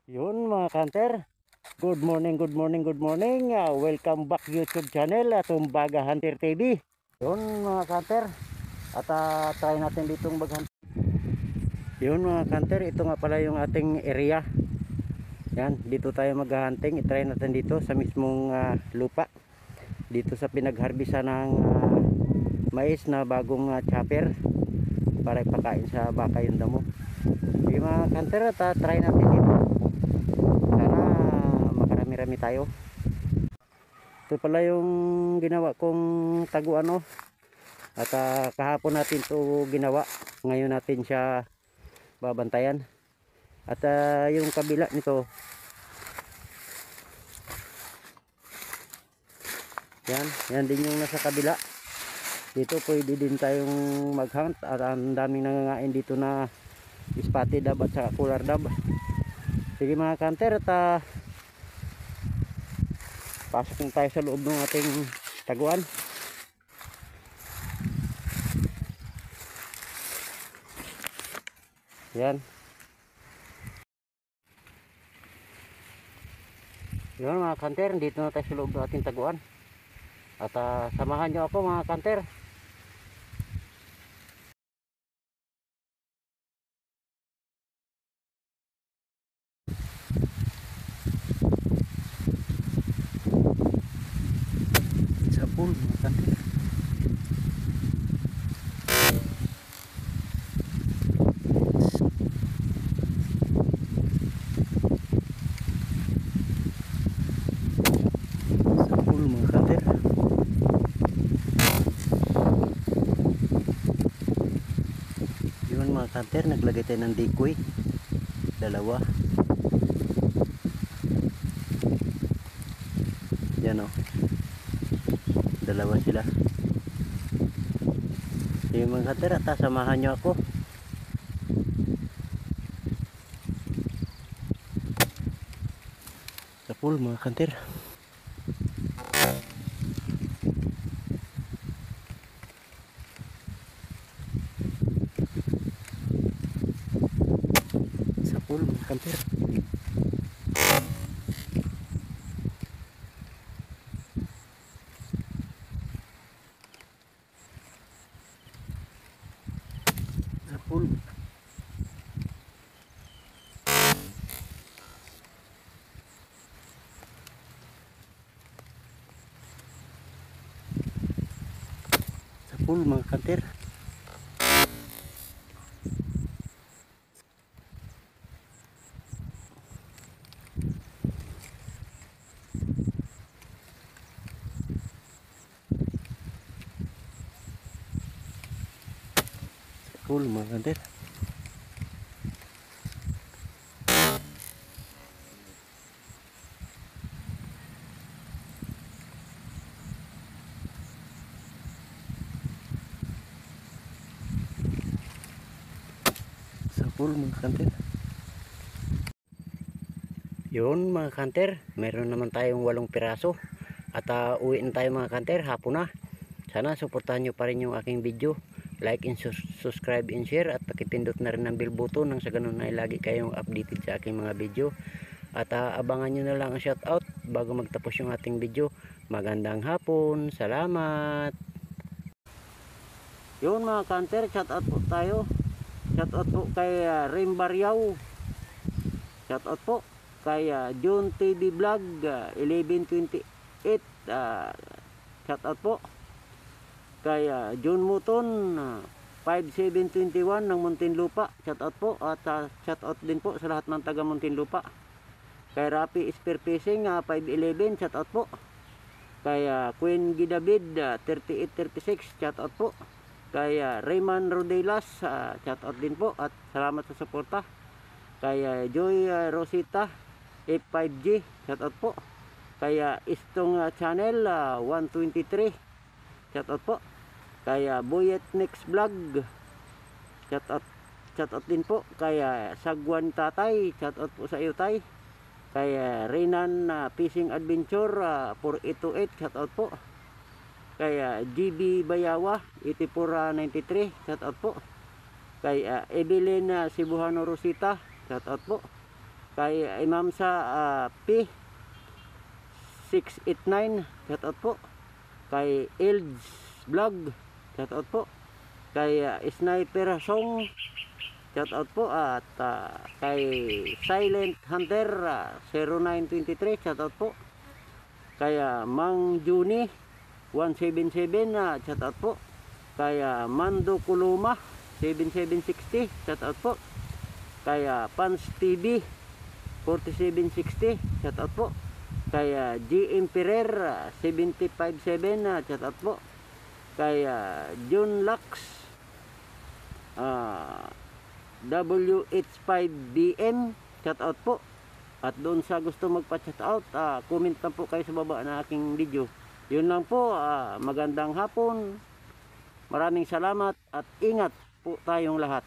Yun mga kanter, good morning, good morning, good morning. Welcome back YouTube channel, Tumbaga Hunter TV. Yun mga kanter, at try natin ditong mag-hunter. Yun mga kanter, ito nga pala yung ating area. Yan, dito tayo mag-hunting. I-try natin dito sa mismong lupa. Dito sa pinag-harvesta ng mais na bagong chopper para ipakain sa baka yung damo. Yung mga kanter, at try natin dito. Makarami-rami tayo. Ito pala yung ginawa kong taguan, oh. At kahapon natin to ginawa, ngayon natin siya babantayan. At yung kabila nito, yan din yung nasa kabila. Dito pwede din tayong mag-hunt at ang daming nangangain dito na spotted dab at saka cooler dab. Sige mga kanter, at pasok na tayo sa loob ng ating taguan. Yan. Yun mga kanter, dito na tayo sa loob ng ating taguan. At samahan nyo ako mga kanter. Sa pool mga kanter. Sa pool mga kanter. Yun mga kanter, naglagay tayo ng decoy. Dalawa. Yan o. Dalawa sila. Sige mga kanter, at samahan nyo ako. Sa pool mga kanter. Sa pool mga kanter. Sa pool. Sa pool mga kanter. Pool mga kanter. Sa pool mga kanter. Yun mga kanter, meron naman tayong 8 piraso. At uwi na tayo mga kanter, hapon na. Sana suportahan nyo pa rin yung aking video. Like and subscribe and share, at pakipindot na rin ang bell button nang sa ganun ay lagi kayong updated sa aking mga video. At abangan nyo na lang ang shoutout bago magtapos yung ating video. Magandang hapon, salamat. Yun mga kanter, shoutout po tayo. Shoutout po kay Rim Baryaw. Shoutout po kay June TV Vlog 1128. Shoutout po kay John Muton 5721 ng Muntinlupa. Shoutout po, at shoutout din po sa lahat ng taga Muntinlupa. Kay Rapi Spearfishing 511, shoutout po. Kay Queen Gidavid 3836, shoutout po. Kay Raymond Rodelas, shoutout din po at salamat sa suporta. Kay Joy Rosita F5G, shoutout po. Kay Istong Channel 123, shoutout po. Kay Boyet Next Vlog, shoutout din po. Kay Sagwan Tatay, shoutout po sa iyo tay. Kay Renan Fishing Adventure 4828, shoutout po. Kay GB Bayawa 8493, shoutout po. Kay Evelyn Cebuano Rosita, shoutout po. Kay Imam sa P689, shout out po. Kay Ilds Vlog, shout out po. Kay Sniper Song, shout out po. At kay Silent Hunter 0923, shout out po. Kay Mang Juni 177, shout out po. Kay Mando Kuluma 7760, shout out po. Kay Pans TV 4760, shout out po. Kay G Emperor 757, shout out po. Kay June Lux WH5BM, shout out po. At doon sa gusto magpa-shout out, comment lang po kayo sa baba ng aking video. Yun lang po, magandang hapon. Maraming salamat at ingat po tayong lahat.